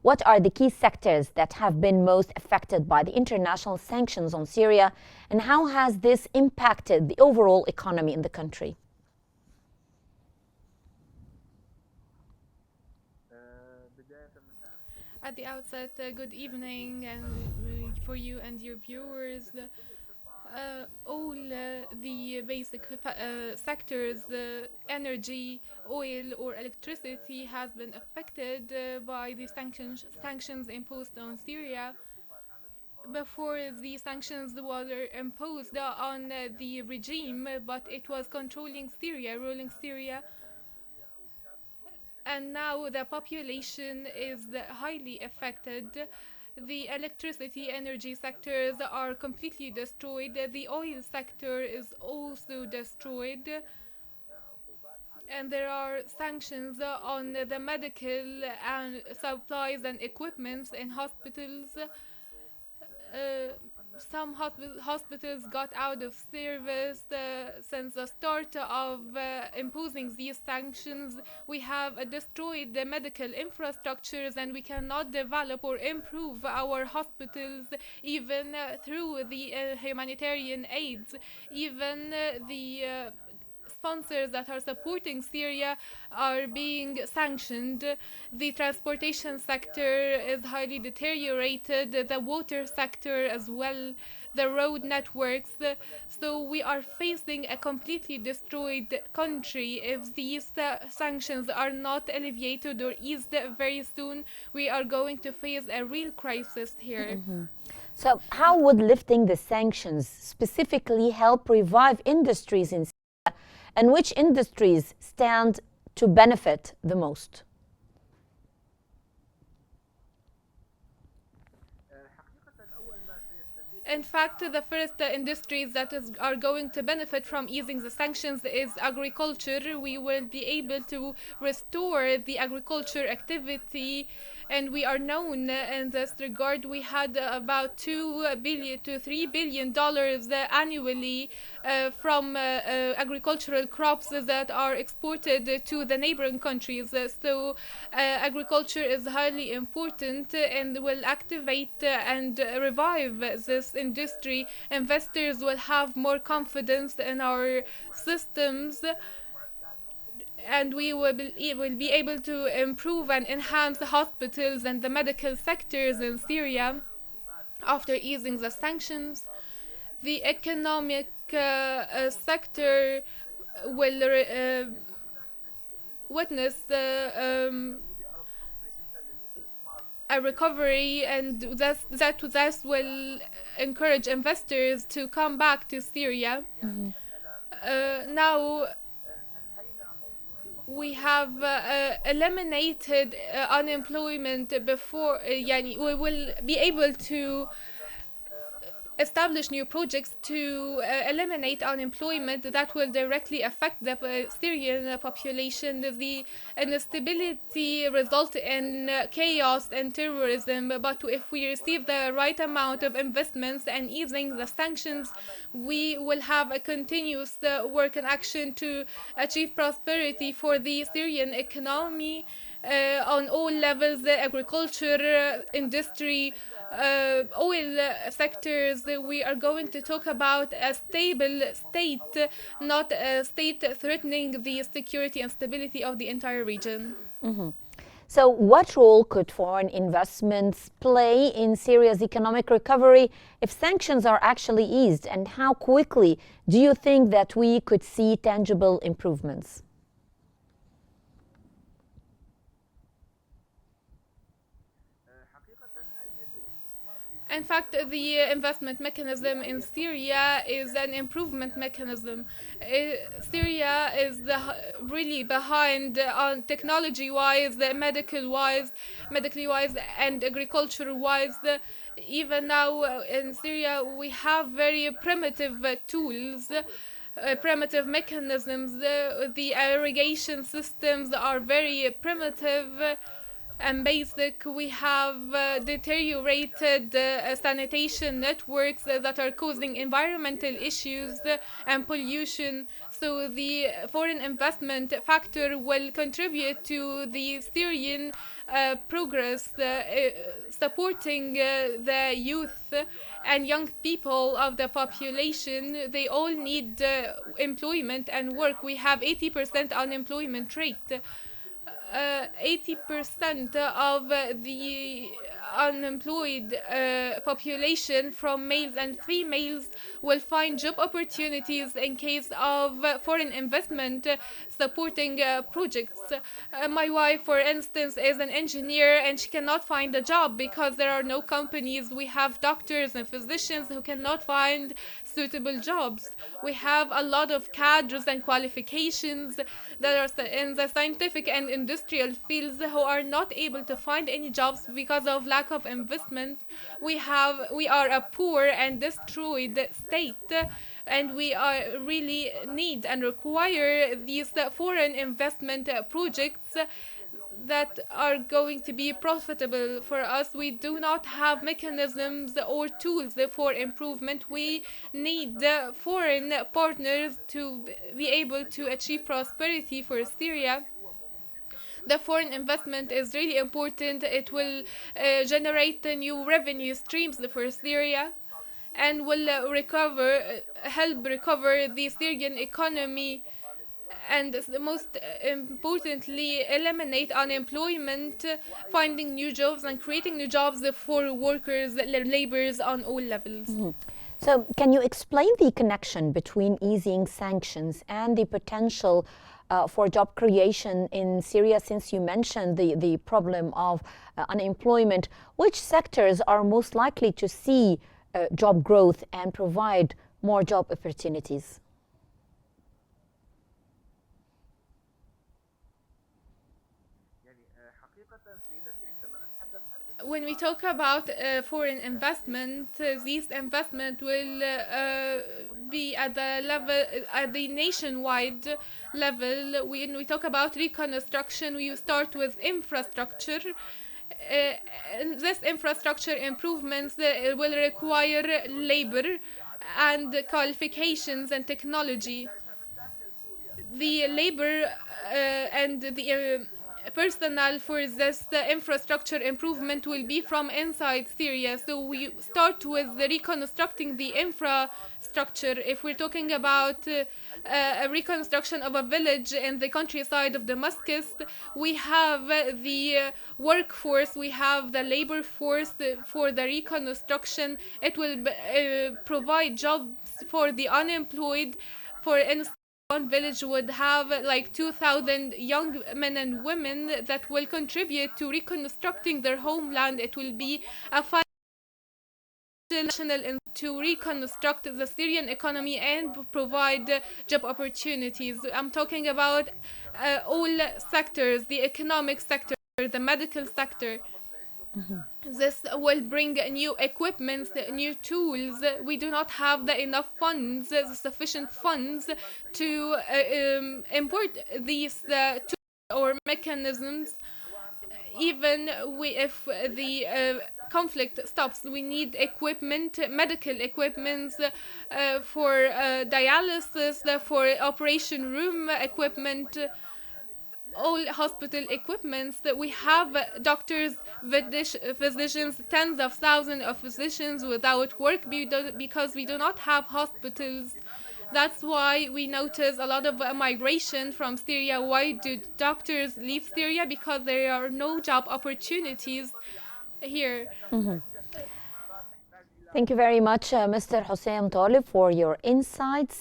What are the key sectors that have been most affected by the international sanctions on Syria, and how has this impacted the overall economy in the country? At the outset, good evening and for you and your viewers. All the basic sectors, the energy, oil, or electricity, has been affected by the sanctions imposed on Syria. Before the sanctions were imposed on the regime, but it was controlling Syria, ruling Syria, and now the population is highly affected. The electricity energy sectors are completely destroyed. The oil sector is also destroyed. And there are sanctions on the medical and supplies and equipments in hospitals. Some hospitals got out of service since the start of imposing these sanctions. We have destroyed the medical infrastructures, and we cannot develop or improve our hospitals even through the humanitarian aids. Even the sponsors that are supporting Syria are being sanctioned. The transportation sector is highly deteriorated, the water sector as well, the road networks. So we are facing a completely destroyed country. If these sanctions are not alleviated or eased very soon, we are going to face a real crisis here. So, how would lifting the sanctions specifically help revive industries in Syria, and which industries stand to benefit the most? In fact, the first industries that are going to benefit from easing the sanctions is agriculture. We will be able to restore the agriculture activity, and we are known in this regard. We had about $2 to $3 billion annually from agricultural crops that are exported to the neighboring countries. So agriculture is highly important and will activate and revive this industry. Investors will have more confidence in our systems, and we will be able to improve and enhance the hospitals and the medical sectors in Syria after easing the sanctions. The economic sector will witness a recovery, and that will encourage investors to come back to Syria. Now we have eliminated unemployment before. We will be able to establish new projects to eliminate unemployment that will directly affect the Syrian population. The instability result in chaos and terrorism, but if we receive the right amount of investments and easing the sanctions, we will have a continuous work and action to achieve prosperity for the Syrian economy on all levels: the agriculture, industry, oil sectors. We are going to talk about a stable state, not a state threatening the security and stability of the entire region. So, what role could foreign investments play in Syria's economic recovery if sanctions are actually eased? And how quickly do you think that we could see tangible improvements? In fact, the investment mechanism in Syria is an improvement mechanism. Syria is really behind on technology-wise, medically wise, and agriculture-wise. Even now in Syria, we have very primitive tools. Primitive mechanisms. The irrigation systems are very primitive. and basic. We have deteriorated sanitation networks that are causing environmental issues and pollution. So the foreign investment factor will contribute to the Syrian progress, supporting the youth and young people of the population. They all need employment and work. We have 80% unemployment rate. 80% of the unemployed population from males and females will find job opportunities in case of foreign investment supporting projects. My wife, for instance, is an engineer and she cannot find a job because there are no companies. We have doctors and physicians who cannot find suitable jobs. We have a lot of cadres and qualifications that are in the scientific and industrial fields who are not able to find any jobs because of lack of investment. We are a poor and destroyed state, and we are really need and require these foreign investment projects that are going to be profitable for us. We do not have mechanisms or tools for improvement. We need foreign partners to be able to achieve prosperity for Syria. The foreign investment is really important. It will generate new revenue streams for Syria and will help recover the Syrian economy, and most importantly eliminate unemployment, finding new jobs and creating new jobs for workers, laborers on all levels. So can you explain the connection between easing sanctions and the potential for job creation in Syria, since you mentioned the problem of unemployment? Which sectors are most likely to see job growth and provide more job opportunities? When we talk about foreign investment, these investment will be at the level, at the nationwide level. When we talk about reconstruction, we start with infrastructure. This infrastructure improvements will require labor and qualifications and technology. The labor and the personnel for this infrastructure improvement will be from inside Syria. So we start with reconstructing the infrastructure. If we're talking about a reconstruction of a village in the countryside of Damascus, we have the workforce, we have the labor force for the reconstruction. It will provide jobs for the unemployed. For instance, one village would have like 2,000 young men and women that will contribute to reconstructing their homeland. It will be a national to reconstruct the Syrian economy and provide job opportunities. I'm talking about all sectors, the economic sector, the medical sector. This will bring new equipment, new tools. We do not have the sufficient funds to import these tools or mechanisms. Even if the conflict stops, we need equipment, medical equipment for dialysis, for operation room equipment, all hospital equipments. That we have doctors, physicians, tens of thousands of physicians without work because we do not have hospitals. That's why we notice a lot of migration from Syria. Why do doctors leave Syria? Because there are no job opportunities here. Thank you very much, Mr. Hossam Taleb, for your insights.